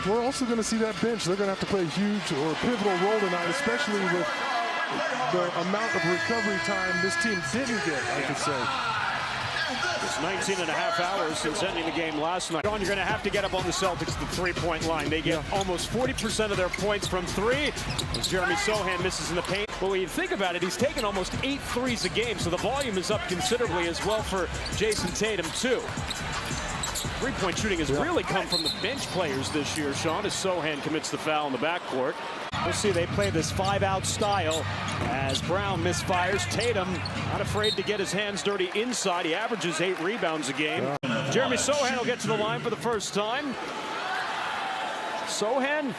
we're also going to see that bench. They're going to have to play a huge or pivotal role tonight, especially with the amount of recovery time this team didn't get, I should say. It's 19 and a half hours since ending the game last night. You're going to have to get up on the Celtics the three-point line. They get almost 40% of their points from three, as Jeremy Sochan misses in the paint. But when you think about it, he's taken almost 8 threes a game, so the volume is up considerably as well for Jason Tatum, too. Three-point shooting has really come from the bench players this year, Sean, as Sochan commits the foul in the backcourt. We'll see, they play this 5-out style as Brown misfires. Tatum not afraid to get his hands dirty inside. He averages 8 rebounds a game. Jeremy Sochan will get to the line for the first time. Sochan,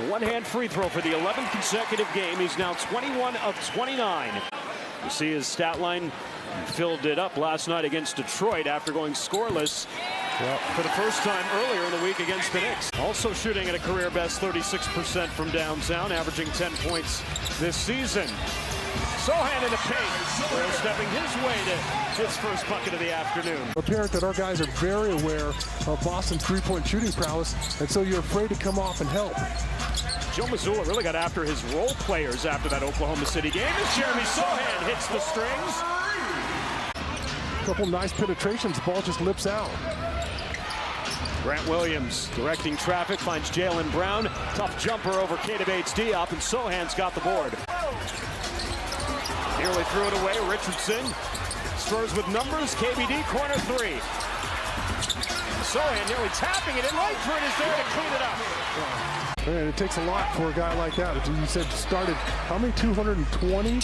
one-hand free throw for the 11th consecutive game. He's now 21 of 29. You see his stat line filled it up last night against Detroit after going scoreless for the first time earlier in the week against the Knicks. Also shooting at a career best 36% from downtown, averaging 10 points this season. Sochan in the paint, stepping his way to his first bucket of the afternoon. Apparent that our guys are very aware of Boston's three-point shooting prowess, and so you're afraid to come off and help. Joe Mazzulla really got after his role players after that Oklahoma City game as Jeremy Sochan hits the strings. A couple nice penetrations, the ball just lips out. Grant Williams directing traffic, finds Jaylen Brown. Tough jumper over Keita Bates-Diop, and Sochan's got the board. Nearly threw it away, Richardson. Spurs with numbers, KBD, corner three. Sochan nearly tapping it, and Langford is there to clean it up. Man, it takes a lot for a guy like that. You said started, how many, 220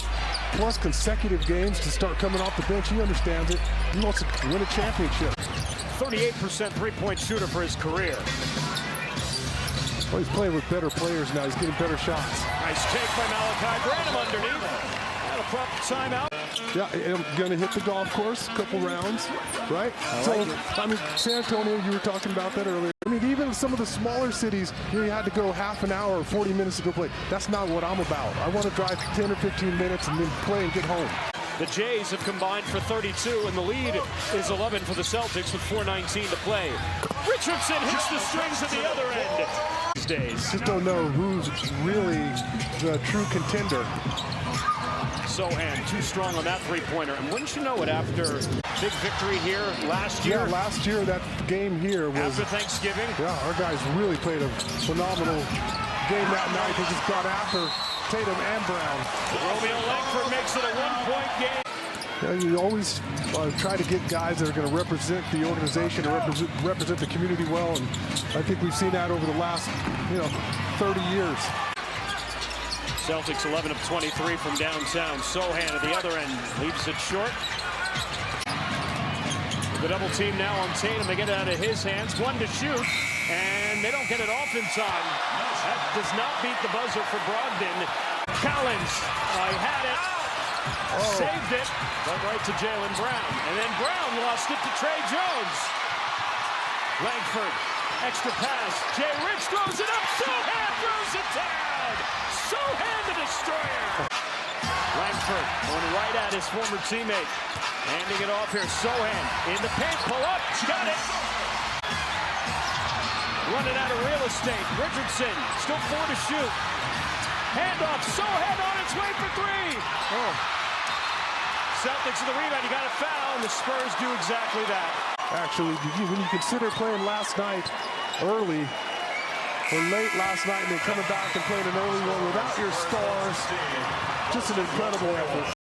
plus consecutive games to start coming off the bench. He understands it. He wants to win a championship. 38% three-point shooter for his career. Well, he's playing with better players now. He's getting better shots. Nice take by Malachi Branham underneath. And a proper timeout. Yeah, I'm going to hit the golf course, a couple rounds, right? I mean, San Antonio, you were talking about that earlier. I mean, even some of the smaller cities, you had to go half an hour or 40 minutes to go play. That's not what I'm about. I want to drive 10 or 15 minutes and then play and get home. The Jays have combined for 32, and the lead is 11 for the Celtics with 4:19 to play. Richardson hits the strings at the other end. These days. Just don't know who's really the true contender. Sochan too strong on that three-pointer, and wouldn't you know it, after big victory here last year? Yeah, last year that game here was after Thanksgiving. Yeah, our guys really played a phenomenal game that night. They just got after Tatum and Brown. Romeo Langford makes it a one-point game. Yeah, you always try to get guys that are going to represent the organization and represent the community well, and I think we've seen that over the last 30 years. Celtics 11 of 23 from downtown. Sochan at the other end leaves it short. The double team now on Tatum. They get it out of his hands. One to shoot, and they don't get it off in time. That does not beat the buzzer for Brogdon. Collins, he had it. Saved it, but right to Jaylen Brown. And then Brown lost it to Trey Jones. Langford, extra pass. Jay Rich throws it up. Sochan throws it down. Sochan the destroyer. Langford going right at his former teammate. Handing it off here. Sochan in the paint. Pull up. Got it. Running out of real estate. Richardson still 4 to shoot. Handoff. Sochan on its way for 3. Celtics with the rebound. You got a foul, and the Spurs do exactly that. Actually, when you consider playing last night early or late last night and then coming back and playing an early one without your stars, just an incredible effort.